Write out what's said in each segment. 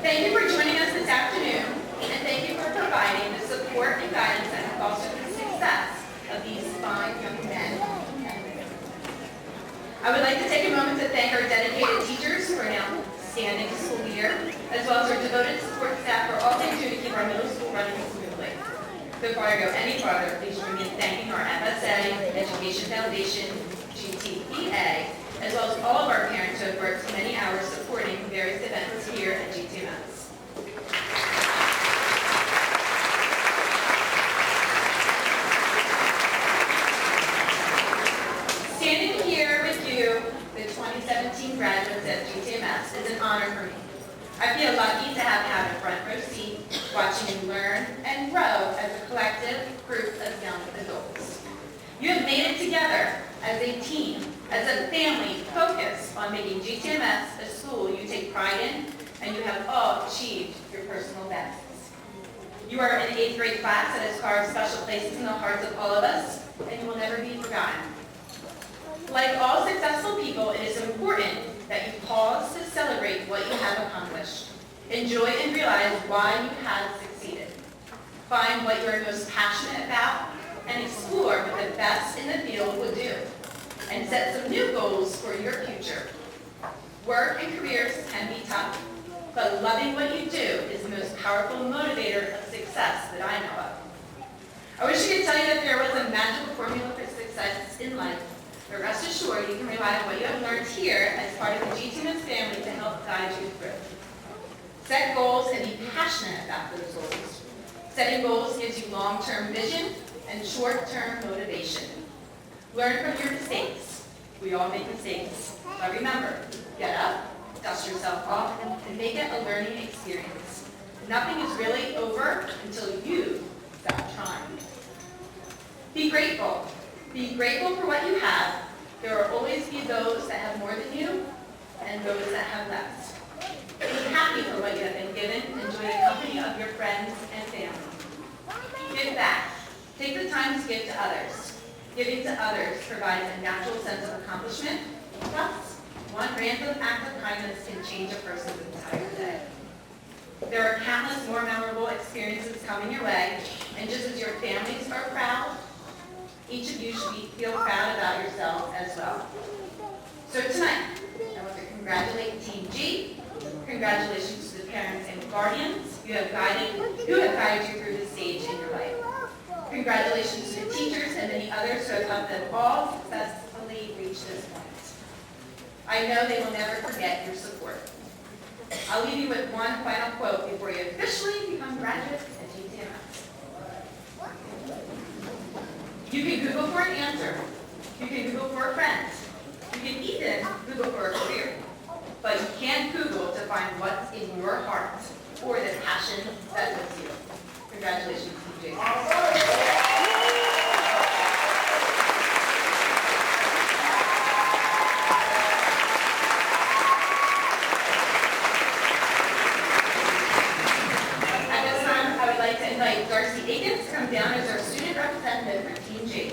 Thank you for joining us this afternoon, and thank you for providing the support and guidance that have fostered the success of these fine young men and women. I would like to take a moment to thank our dedicated teachers for an outstanding school year, as well as our devoted support staff for all they do to keep our middle school running smoothly. Before I go any farther, please join me in thanking our FSA, Education Foundation, GTEA, as well as all of our parents who have worked many hours supporting various events here at GTMS. Standing here with you, the 2017 graduates at GTMS, is an honor for me. I feel lucky to have had a front row seat watching you learn and grow as a collective group of young adults. You have made it together as a team, as a family, focused on making GTMS a school you take pride in, and you have all achieved your personal bests. You are an 8th grade class that has carved special places in the hearts of all of us, and you will never be forgotten. Like all successful people, it is important that you pause to celebrate what you have accomplished. Enjoy and realize why you have succeeded. Find what you are most passionate about and explore what the best in the field will do. And set some new goals for your future. Work and careers can be tough, but loving what you do is the most powerful motivator of success that I know of. I wish I could tell you that there was a magical formula for success in life, but rest assured you can rely on what you have learned here as part of the GTMS family to help guide you through. Set goals and be passionate about those goals. Setting goals gives you long-term vision and short-term motivation. Learn from your mistakes. We all make mistakes. But remember, get up, dust yourself off, and make it a learning experience. Nothing is really over until you stop trying. Be grateful. Be grateful for what you have. There will always be those that have more than you and those that have less. Be happy for what you have been given. Enjoy the company of your friends and family. Give back. Take the time to give to others. Giving to others provides a natural sense of accomplishment. Plus, one random act of kindness can change a person's entire day. There are countless more memorable experiences coming your way, and just as your families are proud, each of you should feel proud about yourself as well. So tonight, I want to congratulate Team G. Congratulations to the parents and guardians who have guided you through this stage in your life. Congratulations to the teachers and many others who have helped them all successfully reach this point. I know they will never forget your support. I'll leave you with one final quote before you officially become graduates at GTMS. You can Google for an answer. You can Google for a friend. You can even Google for a career. But you can't Google to find what's in your heart or the passion that lifts you. Congratulations, TJ. At this time, I would like to invite Darcy Akins to come down as our student representative for Team G.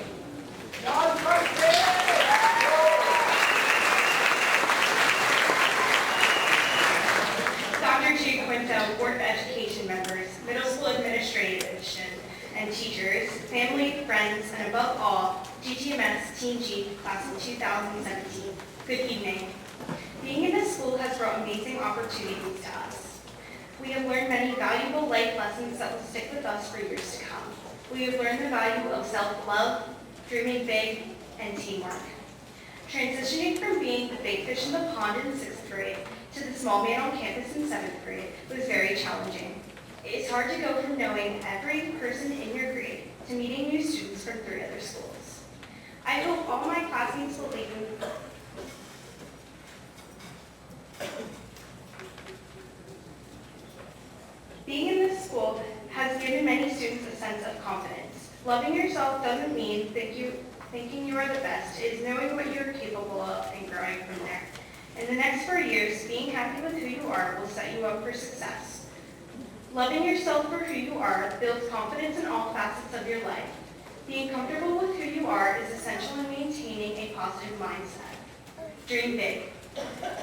Dr. G. Quinto, Board of Education members, middle school administration and teachers, family, friends, and above all, GTMS Team G class of 2017. Good evening. Being in this school has brought amazing opportunities to us. We have learned many valuable life lessons that will stick with us for years to come. We have learned the value of self-love, dreaming big, and teamwork. Transitioning from being the big fish in the pond in 6th grade to the small man on campus in 7th grade was very challenging. It is hard to go from knowing every person in your grade to meeting new students from 3 other schools. I hope all my classmates will leave me. Being in this school has given many students a sense of confidence. Loving yourself doesn't mean thinking you are the best. It is knowing what you are capable of and growing from there. In the next 4 years, being happy with who you are will set you up for success. Loving yourself for who you are builds confidence in all facets of your life. Being comfortable with who you are is essential in maintaining a positive mindset. Dream big.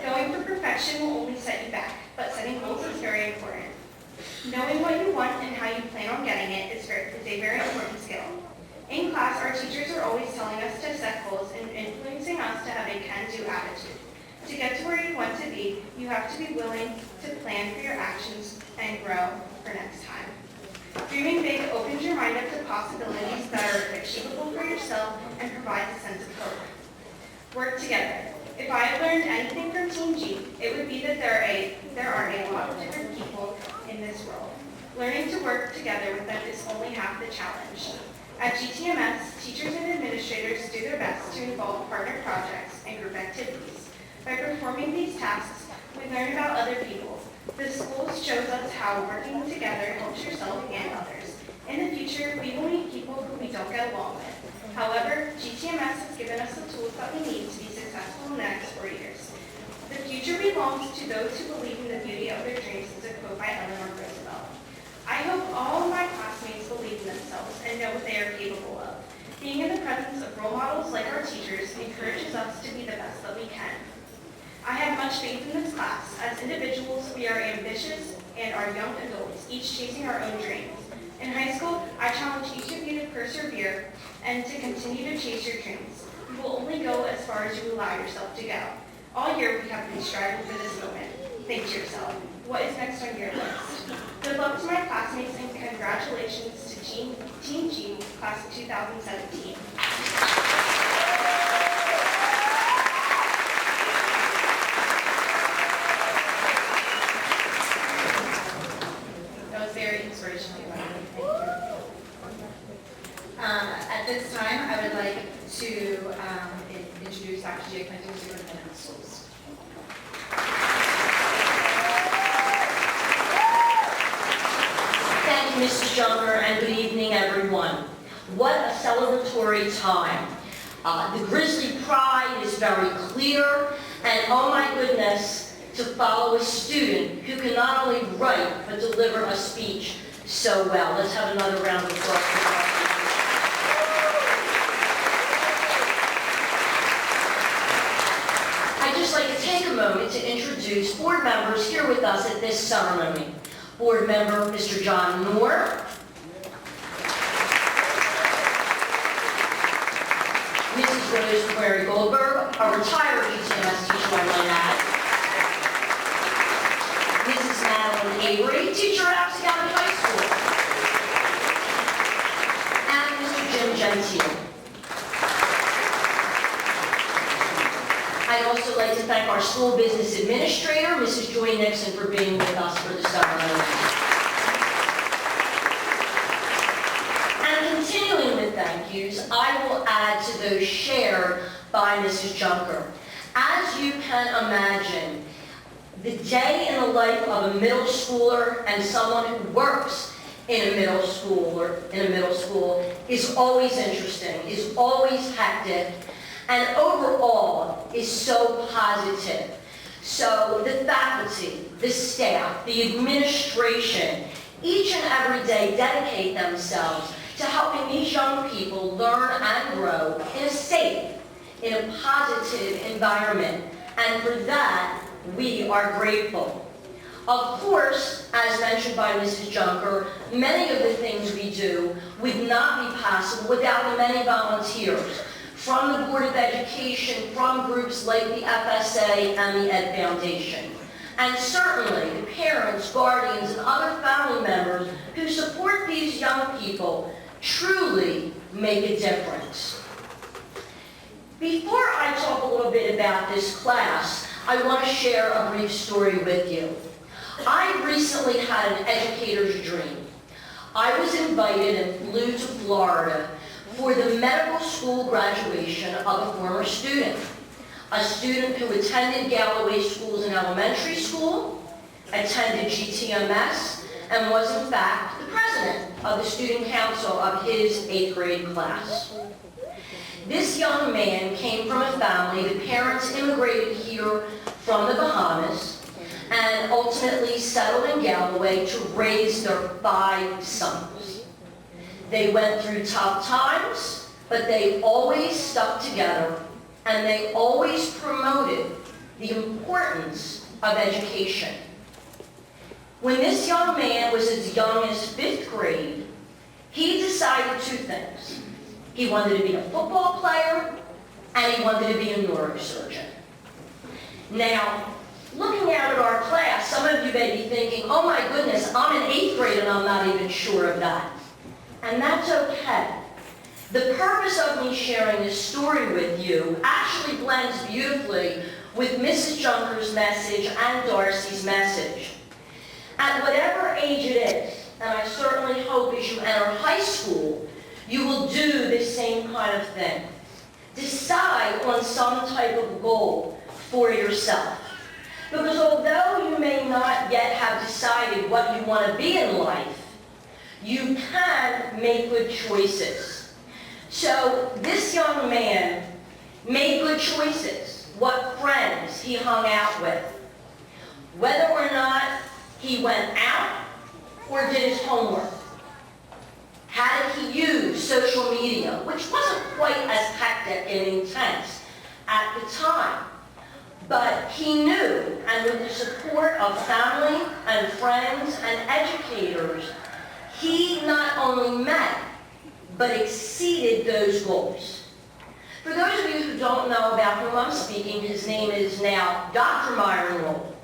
Going for perfection will only set you back. but setting goals is very important. Knowing what you want and how you plan on getting it is a very important skill. In class, our teachers are always telling us to set goals and influencing us to have a can-do attitude. To get to where you want to be, you have to be willing to plan for your actions and grow for next time. Dreaming big opens your mind up to possibilities that are achievable for yourself and provides a sense of hope. Work together. If I have learned anything from Team G, it would be that there are a lot of different people in this world. Learning to work together with them is only half the challenge. At GTMS, teachers and administrators do their best to involve partner projects and group activities. By performing these tasks, we learn about other people. The school shows us how working together helps yourself and others. In the future, we will meet people who we don't get along with. However, GTMS has given us the tools that we need to be successful in the next 4 years. The future belongs to those who believe in the beauty of their dreams, is a quote by Eleanor Roosevelt. I hope all of my classmates believe in themselves and know what they are capable of. Being in the presence of role models like our teachers encourages us to be the best that we can. I have much faith in this class. As individuals, we are ambitious and are young adults, each chasing our own dreams. In high school, I challenge each of you to persevere and to continue to chase your dreams. You will only go as far as you allow yourself to go. All year, we have been striving for this moment. Think to yourself, what is next on your list? Good luck to my classmates and congratulations to Team G, Class of 2017. That was very inspirational. At this time, I would like to introduce Dr. Jay Clinton, Superintendent of Schools. Thank you, Mrs. Junker, and good evening, everyone. What a celebratory time. The Grizzly pride is very clear, and oh my goodness, to follow a student who can not only write, but deliver a speech so well. Let's have another round of applause for Dr. I'd just like to take a moment to introduce board members here with us at this ceremony. Board member Mr. John Moore, Mrs. Rose Mary Goldberg, a retired GTMS teacher, I might add, Mrs. Madeline Avery, teacher at Absecon High School, and Mr. Jim Gentile. I'd also like to thank our school business administrator, Mrs. Joy Nixon, for being with us for the ceremony. And continuing with thank yous, I will add to those shared by Mrs. Junker. As you can imagine, the day in the life of a middle schooler and someone who works in a middle school is always interesting, is always hectic, and overall is so positive. So the faculty, the staff, the administration, each and every day dedicate themselves to helping these young people learn and grow in a safe, in a positive environment. And for that, we are grateful. Of course, as mentioned by Mrs. Junker, many of the things we do would not be possible without the many volunteers from the Board of Education, from groups like the FSA and the Ed Foundation. And certainly the parents, guardians, and other family members who support these young people truly make a difference. Before I talk a little bit about this class, I want to share a brief story with you. I recently had an educator's dream. I was invited and flew to Florida for the medical school graduation of a former student. A student who attended Galloway Schools in elementary school, attended GTMS, and was in fact the president of the student council of his 8th grade class. This young man came from a family, the parents immigrated here from the Bahamas and ultimately settled in Galloway to raise their 5 sons. They went through tough times, but they always stuck together and they always promoted the importance of education. When this young man was as young as 5th grade, he decided 2 things. He wanted to be a football player, and he wanted to be a neurosurgeon. Now, looking out at our class, some of you may be thinking, oh my goodness, I'm in 8th grade and I'm not even sure of that. And that's okay. The purpose of me sharing this story with you actually blends beautifully with Mrs. Junker's message and Darcy's message. At whatever age it is, and I certainly hope as you enter high school, you will do this same kind of thing. Decide on some type of goal for yourself. Because although you may not yet have decided what you want to be in life, you can make good choices. So this young man made good choices. What friends he hung out with. Whether or not he went out or did his homework. How did he use social media, which wasn't quite as hectic and intense at the time. But he knew, and with the support of family and friends and educators, he not only met, but exceeded those goals. For those of you who don't know about whom I'm speaking, his name is now Dr. Myron Roll.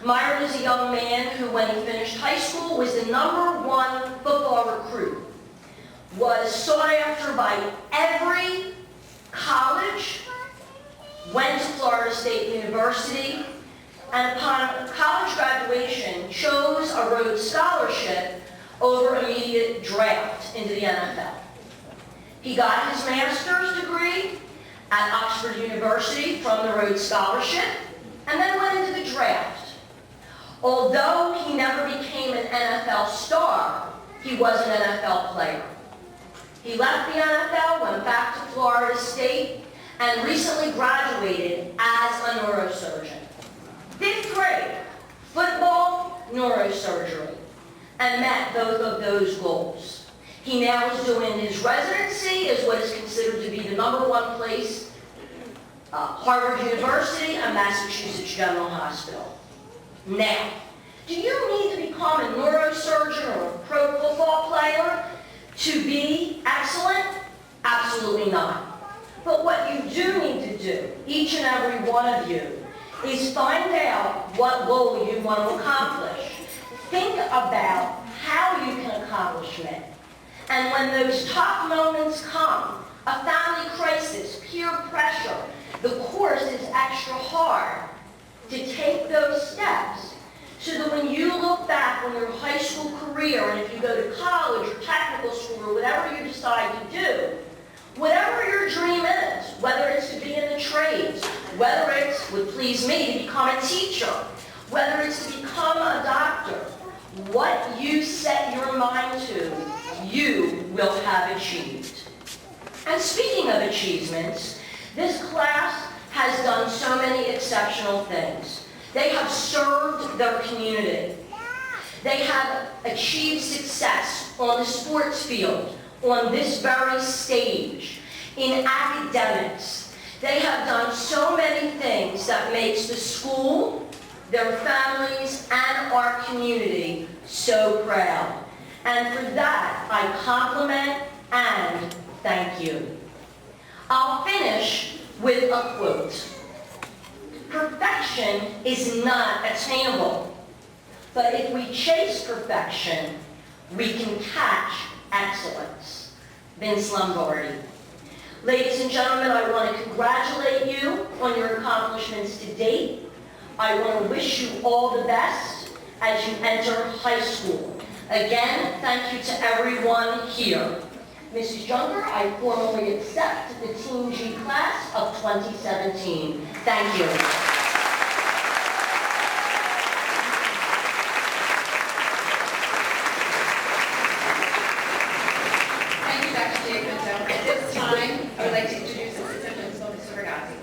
Myron is a young man who, when he finished high school, was the #1 football recruit. Was sought after by every college, went to Florida State University, and upon college graduation, chose a Rhodes Scholarship over immediate draft into the NFL. He got his master's degree at Oxford University from the Rhodes Scholarship, and then went into the draft. Although he never became an NFL star, he was an NFL player. He left the NFL, went back to Florida State, and recently graduated as a neurosurgeon. 5th grade, football, neurosurgery, and met both of those goals. He now is doing his residency as what is considered to be the #1 place, Harvard University and Massachusetts General Hospital. Now, do you need to become a neurosurgeon or a pro football player to be excellent? Absolutely not. But what you do need to do, each and every one of you, is find out what goal you want to accomplish. Think about how you can accomplish it. And when those tough moments come, a family crisis, peer pressure, the course is extra hard, to take those steps so that when you look back on your high school career, and if you go to college or technical school or whatever you decide to do, whatever your dream is, whether it's to be in the trades, whether it's, would please me, to become a teacher, whether it's to become a doctor, what you set your mind to, you will have achieved. And speaking of achievements, this class has done so many exceptional things. They have served their community. They have achieved success on the sports field, on this very stage, in academics. They have done so many things that makes the school, their families, and our community so proud. And for that, I compliment and thank you. I'll finish with a quote. Perfection is not attainable, but if we chase perfection, we can catch excellence. Vince Lombardi. Ladies and gentlemen, I want to congratulate you on your accomplishments to date. I want to wish you all the best as you enter high school. Again, thank you to everyone here. Mrs. Junker, I formally accept the Team G class of 2017. Thank you. Thank you, Dr. Jacobson. At this time, I would like to introduce Assistant Principal, Mr. Ragazzi.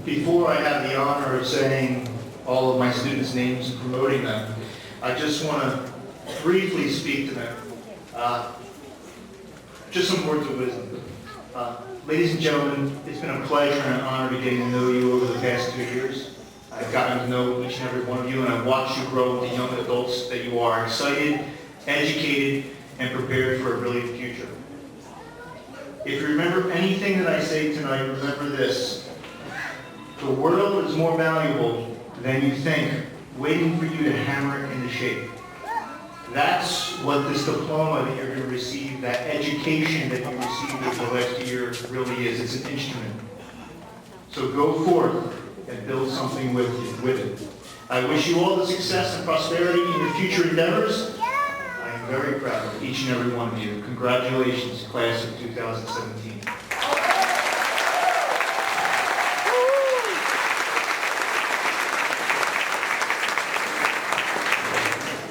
Before I have the honor of saying all of my students' names and promoting them, I just want to briefly speak to them. Just some words of wisdom. Ladies and gentlemen, it's been a pleasure and an honor to getting to know you over the past 2 years. I've gotten to know each and every one of you, and I've watched you grow into young adults that you are, excited, educated, and prepared for a brilliant future. If you remember anything that I say tonight, remember this. The world is more valuable than you think, waiting for you to hammer it into shape. That's what this diploma that you're going to receive, that education that you received over the last year really is. It's an instrument. So go forth and build something with it. I wish you all the success and prosperity in your future endeavors. I am very proud of each and every one of you. Congratulations, class of 2017.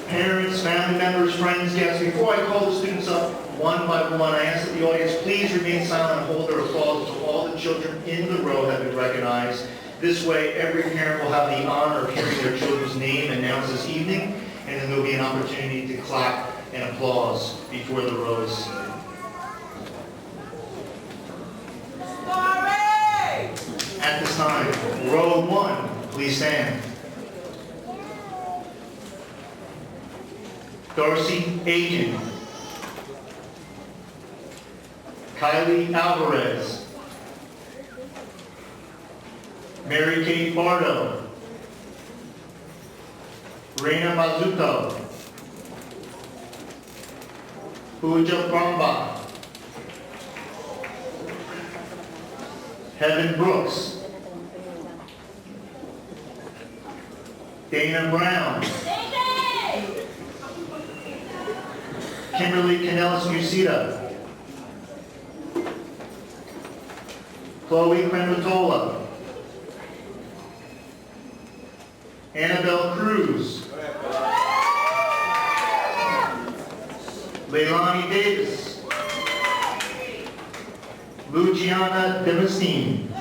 Parents, family members, friends, guests, before I call the students up one by one, I ask that the audience please remain silent and hold their applause until all the children in the row have been recognized. This way, every parent will have the honor of hearing their children's name announced this evening, and then there will be an opportunity to clap and applause before the rows. At this time, row 1, please stand. Darcy Aiken, Kylie Alvarez, Mary Kate Bardo, Reina Mazuto, Pooja Bramba, Heaven Brooks, Dana Brown, Kimberly Canellis Musita, Chloe Crematola, Annabelle Cruz, Leilani Davis, Luciana Demostine,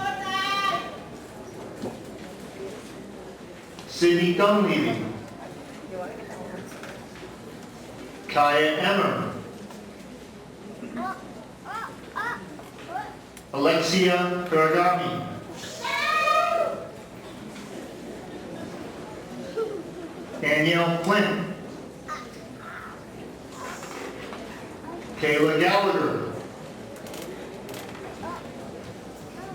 Sydney Dunleavy, Kaya Emmer, Alexia Ferragami, Danielle Flynn, Kayla Gallagher,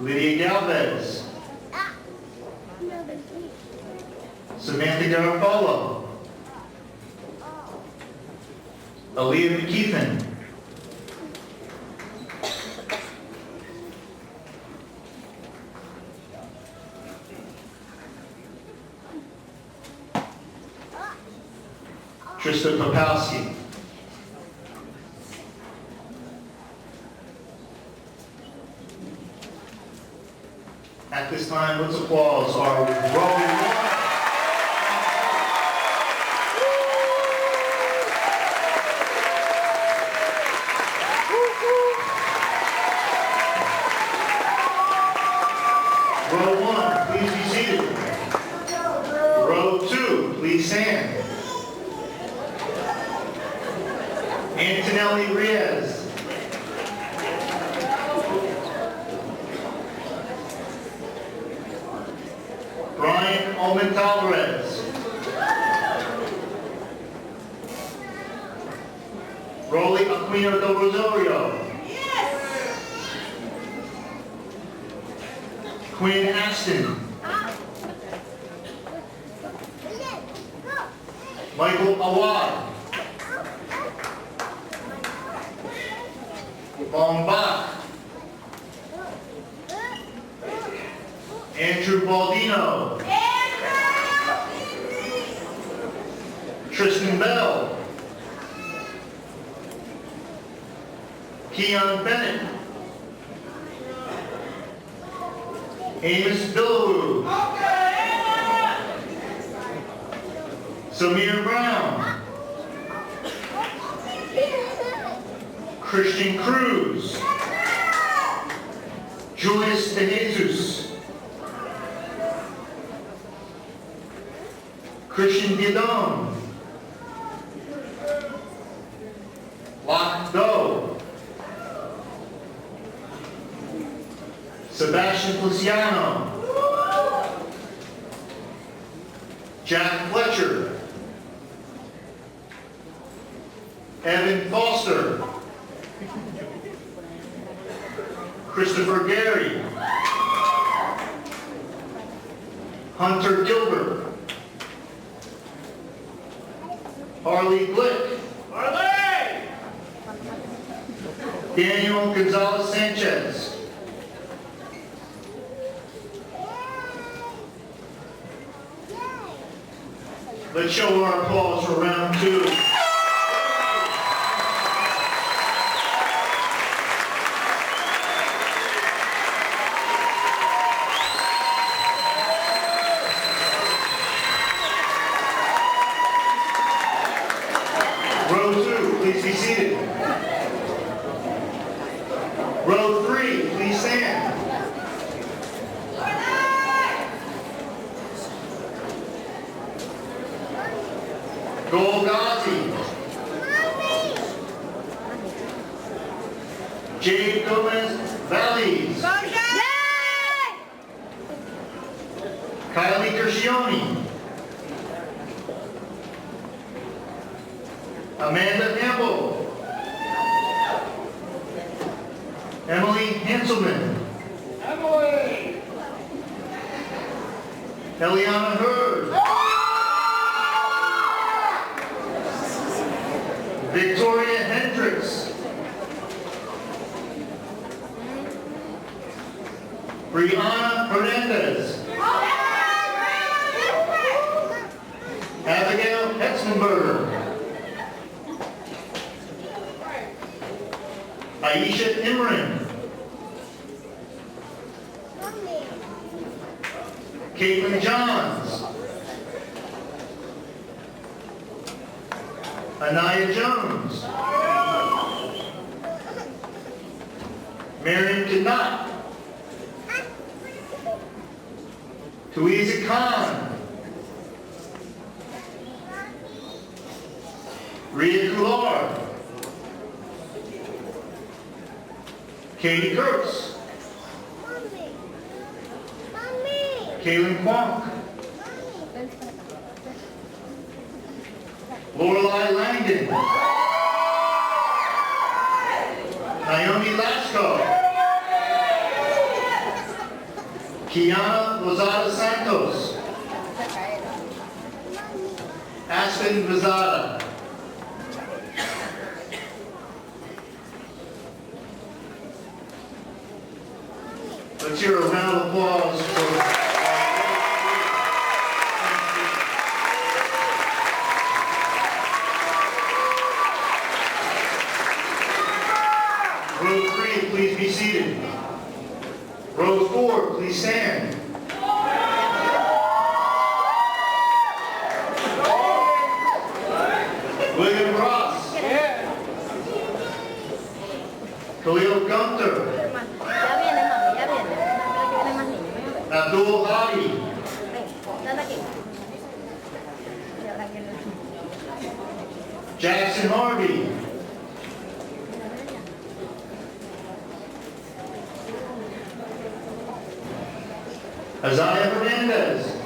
Lydia Galvez, Samantha Garofalo, Aaliyah McKeithen, Trista Popowski, at this time, let's applause our row 1. Row 1, please be seated. Row 2, please stand. Antonelli Reyes. Brian Omen Alvarez. Rolly Aquino del Rosario. Quinn Aston. Michael Awad. Long Bach. Andrew Baldino. Tristan Bell. Keon Bennett. Amos Billowoo. Samir Brown. Christian Cruz. Julius De Jesus. Christian Diadon. Lock Do. Sebastian Feliciano. Jack Fletcher. Evan Foster. Christopher Gary. Hunter Gilbert. Harley Glick. Harley! Daniel Gonzalez Sanchez. Let's show our applause for round two. Row two, please be seated. Row three, please stand. Golgazi. Jade Gomez Valleys. Kylie Gershioni. Amanda Campbell. Emily Hanselman. Emily. Eliana Hurd. Victoria Hendricks. Brianna Hernandez. Abigail Hetzenberger. Aisha Imran. Caitlin Johns. Anaya Jones. Marion Knott. Tuiza Khan. Ria Kular. Katie Kurtz. Kaylin Kwonk. Lorelei Langdon. Naomi Lasco. Kiana Lozada Santos. Aspen Vizada. Let's hear a round of applause for Row 3, please be seated. Row 4, please stand. William Ross. Khalil Gunther. Abdul Hadi. Jackson Harvey. Isaiah Hernandez.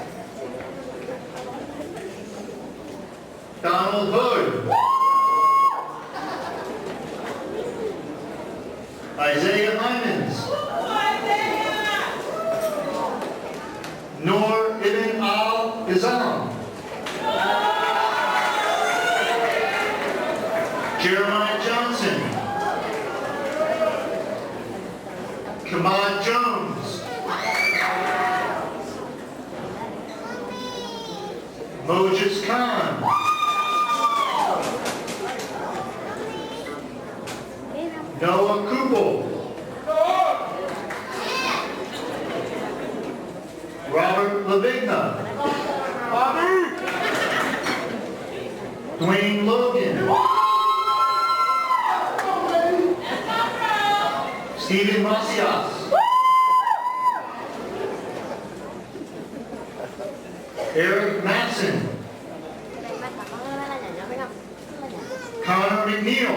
Donald Hood. Isaiah Hymans. Noor Ibn Al-Izam. Jeremiah Johnson. Kamad Jones. Moses Khan. Noah Kupel. Robert Lavigna. Dwayne Logan. Stephen Macias. Eric Matson. Connor McNeil.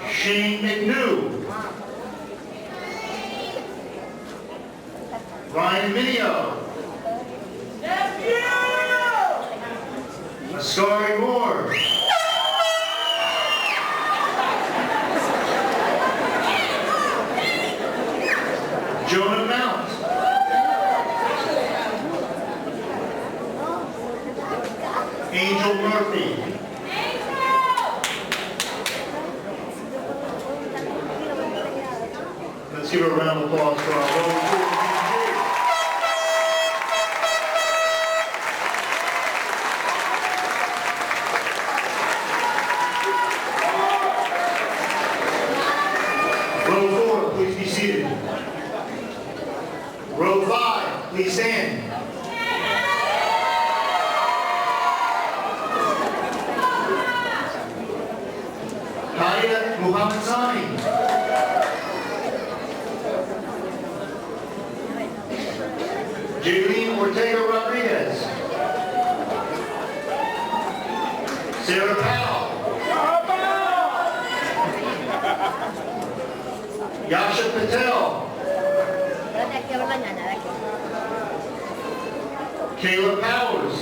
Shane McNew. Ryan Minio. Ascari Moore. Jonah Mount. Angel Murphy. Let's give a round of applause for our roll call. Row 4, please be seated. Row 5, please stand. Kaya Muhammad Sani. Jaylene Ortega Rodriguez. Sarah Powell. Yasha Patel. Kayla Powers.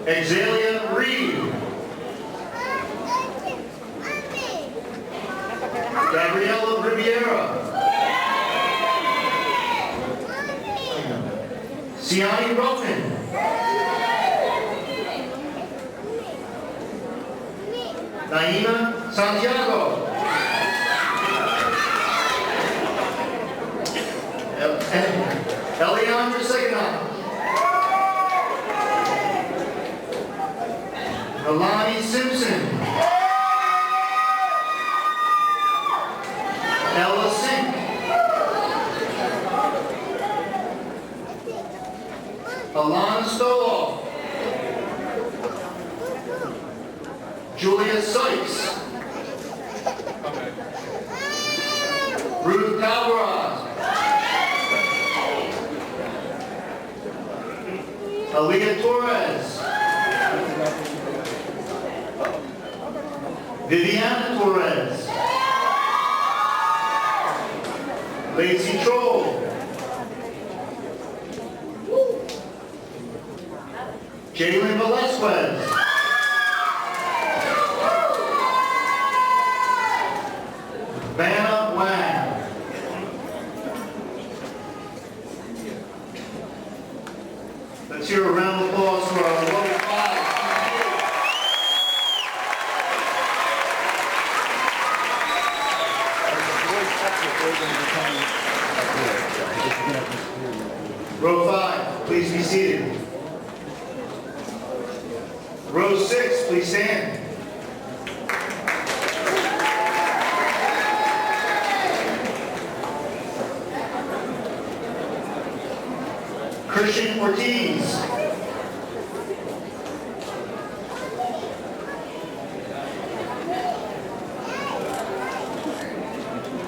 Exalia Reed. Gabriela Riviera. Siani Roman. Naima Santiago. Eliandra Segana. Alani Simpson. Ella Sink. Alana Stoloff. Julia Sykes. Ruth Calvaras. Aaliyah Torres. Viviana Torres. Lacey Troll. Jalen Velasquez. Vanna Wang. Let's hear a round of applause for our row 5. Row 5, please be seated. Row 6, please stand. Christian Ortiz.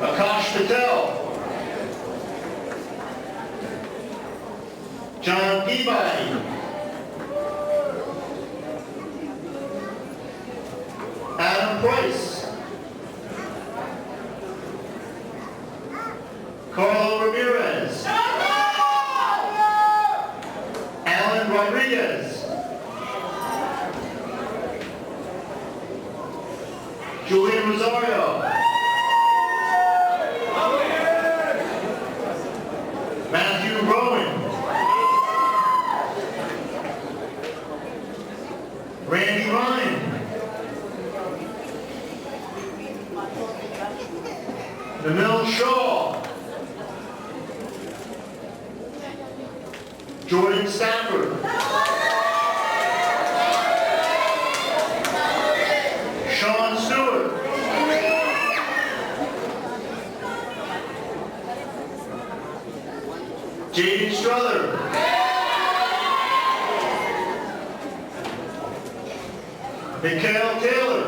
Akash Patel. John Peabody. Adam Price. Carlo Ramirez. Alan Rodriguez. Julian Rosario. Matthew Rowan. Randy Ryan. Emil Shaw. Jordan Stafford. Sean Stewart. Jaden Struther. Mikhail Taylor.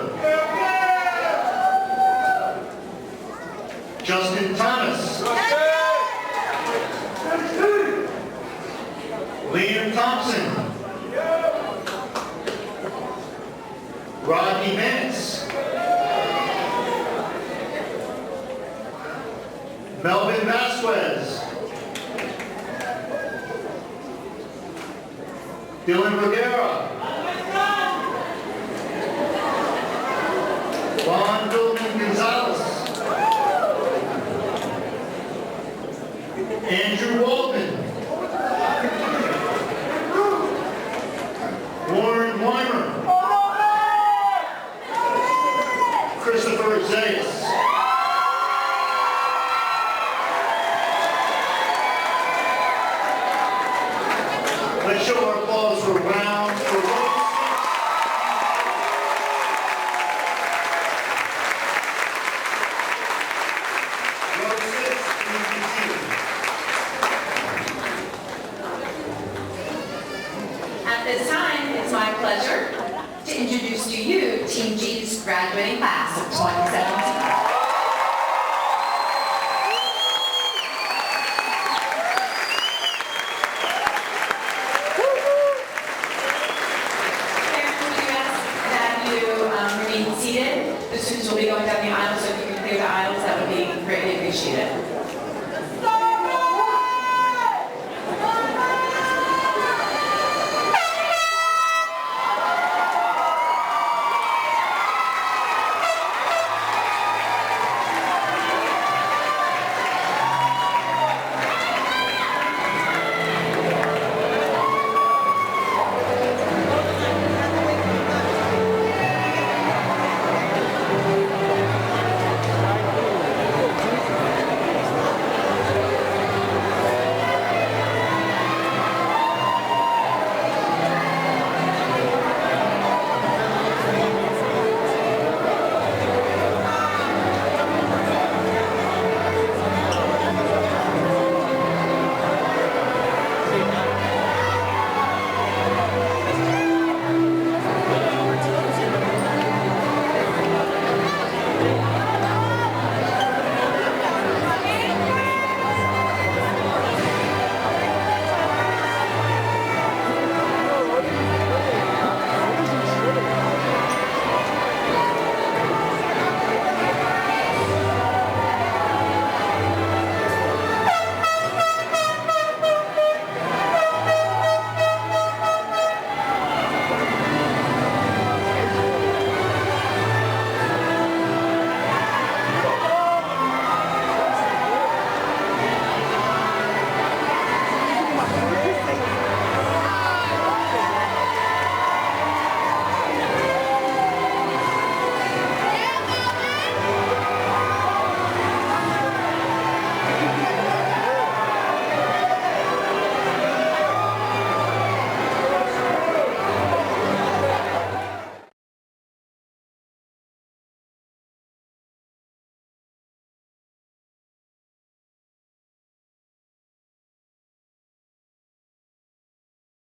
Justin Thomas. Liam Thompson. Rodney Vance. Melvin Vasquez. Dylan Rivera. Juan Vilman Gonzalez. Andrew Waldman. Warren Weimer. Christopher Zayas. Let's show our applause for round for row 6. Please be seated. At this time, it's my pleasure to introduce to you Team G's graduating class of 2017. Remain seated. The students will be going down the aisle, so if you can clear the aisles, that would be greatly appreciated.